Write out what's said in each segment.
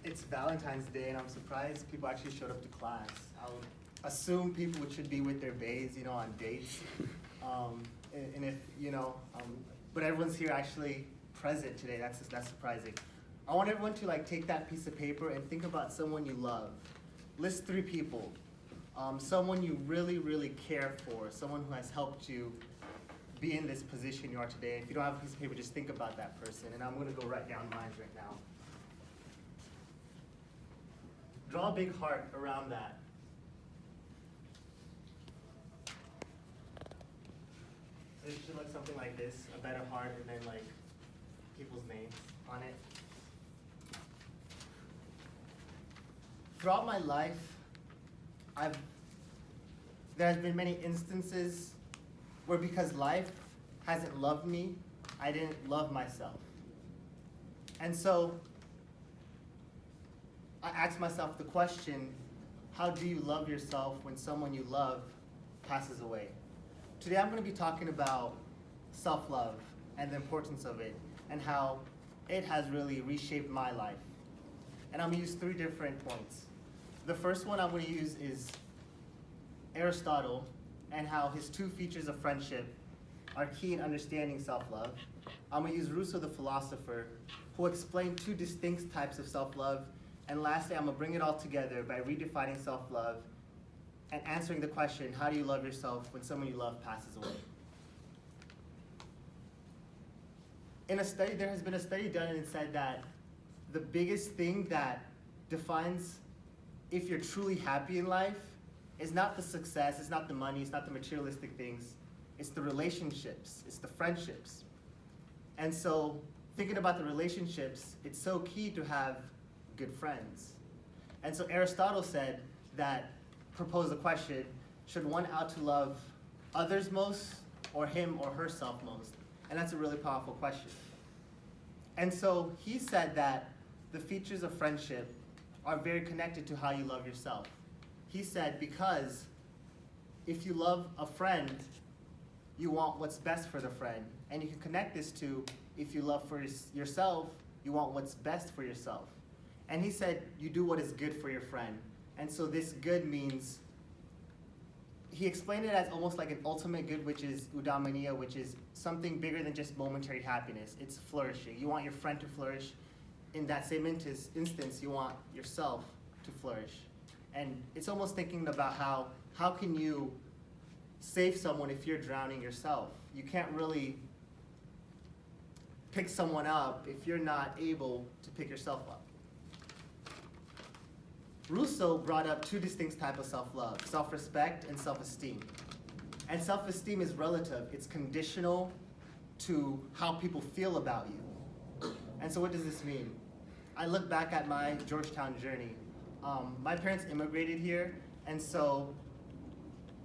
It's Valentine's Day, and I'm surprised people actually showed up to class. I would assume people should be with their baes, on dates. And if, but everyone's here actually present today. That's surprising. I want everyone to take that piece of paper and think about someone you love. List 3 people. Someone you really, really care for, someone who has helped you be in this position you are today. If you don't have a piece of paper, just think about that person. And I'm gonna go write down mine right now. Draw a big heart around that. It should look something like this, a better heart, and then people's names on it. Throughout my life, there has been many instances where because life hasn't loved me, I didn't love myself. And so I asked myself the question, how do you love yourself when someone you love passes away? Today I'm going to be talking about self-love and the importance of it and how it has really reshaped my life. And I'm going to use 3 different points. The first one I'm going to use is Aristotle and how his 2 features of friendship are key in understanding self-love. I'm going to use Rousseau the philosopher, who explained 2 distinct types of self-love. And lastly, I'm going to bring it all together by redefining self-love and answering the question, how do you love yourself when someone you love passes away? In a study, there has been a study done and it said that the biggest thing that defines if you're truly happy in life is not the success, it's not the money, it's not the materialistic things, it's the relationships, it's the friendships. And so thinking about the relationships, it's so key to have good friends. And so Aristotle said that, proposed the question, should one out to love others most or him or herself most? And that's a really powerful question. And so he said that the features of friendship are very connected to how you love yourself. He said because if you love a friend, you want what's best for the friend. And you can connect this to if you love for yourself, you want what's best for yourself. And he said you do what is good for your friend. And so this good means, he explained it as almost like an ultimate good, which is eudaimonia, which is something bigger than just momentary happiness. It's flourishing. You want your friend to flourish. In that same instance, you want yourself to flourish. And it's almost thinking about how can you save someone if you're drowning yourself? You can't really pick someone up if you're not able to pick yourself up. Rousseau brought up 2 distinct types of self-love, self-respect and self-esteem. And self-esteem is relative. It's conditional to how people feel about you. And so what does this mean? I look back at my Georgetown journey. My parents immigrated here, and so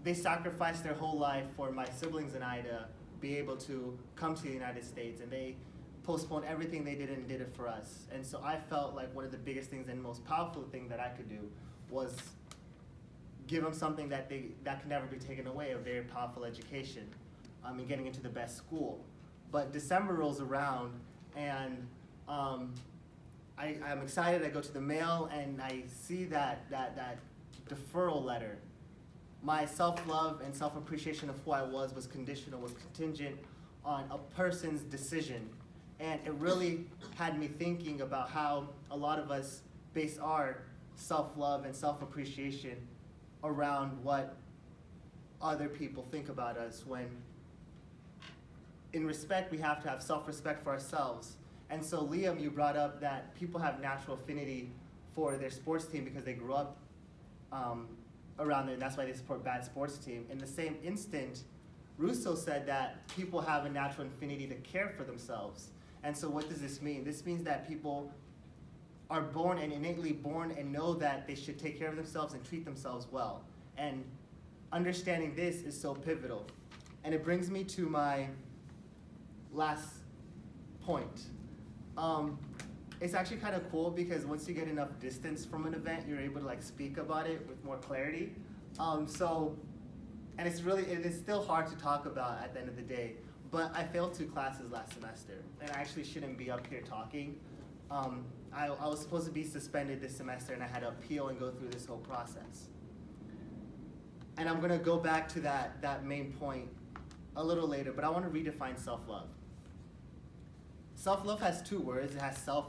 they sacrificed their whole life for my siblings and I to be able to come to the United States, and they postponed everything they did and did it for us. And so I felt like one of the biggest things and most powerful thing that I could do was give them something that can never be taken away, a very powerful education, and getting into the best school. But December rolls around, and I'm excited. I go to the mail and I see that deferral letter. My self-love and self-appreciation of who I was conditional, was contingent on a person's decision. And it really had me thinking about how a lot of us base our self-love and self-appreciation around what other people think about us, when in respect we have to have self-respect for ourselves. And so Liam, you brought up that people have natural affinity for their sports team because they grew up around there, and that's why they support bad sports team. In the same instant, Rousseau said that people have a natural affinity to care for themselves. And so what does this mean? This means that people are born and innately born and know that they should take care of themselves and treat themselves well. And understanding this is so pivotal. And it brings me to my last point. It's actually kind of cool because once you get enough distance from an event, you're able to speak about it with more clarity. And it is still hard to talk about at the end of the day. But I failed 2 classes last semester, and I actually shouldn't be up here talking. I was supposed to be suspended this semester, and I had to appeal and go through this whole process. And I'm gonna go back to that main point a little later, but I want to redefine self-love. Self-love has two words. It has self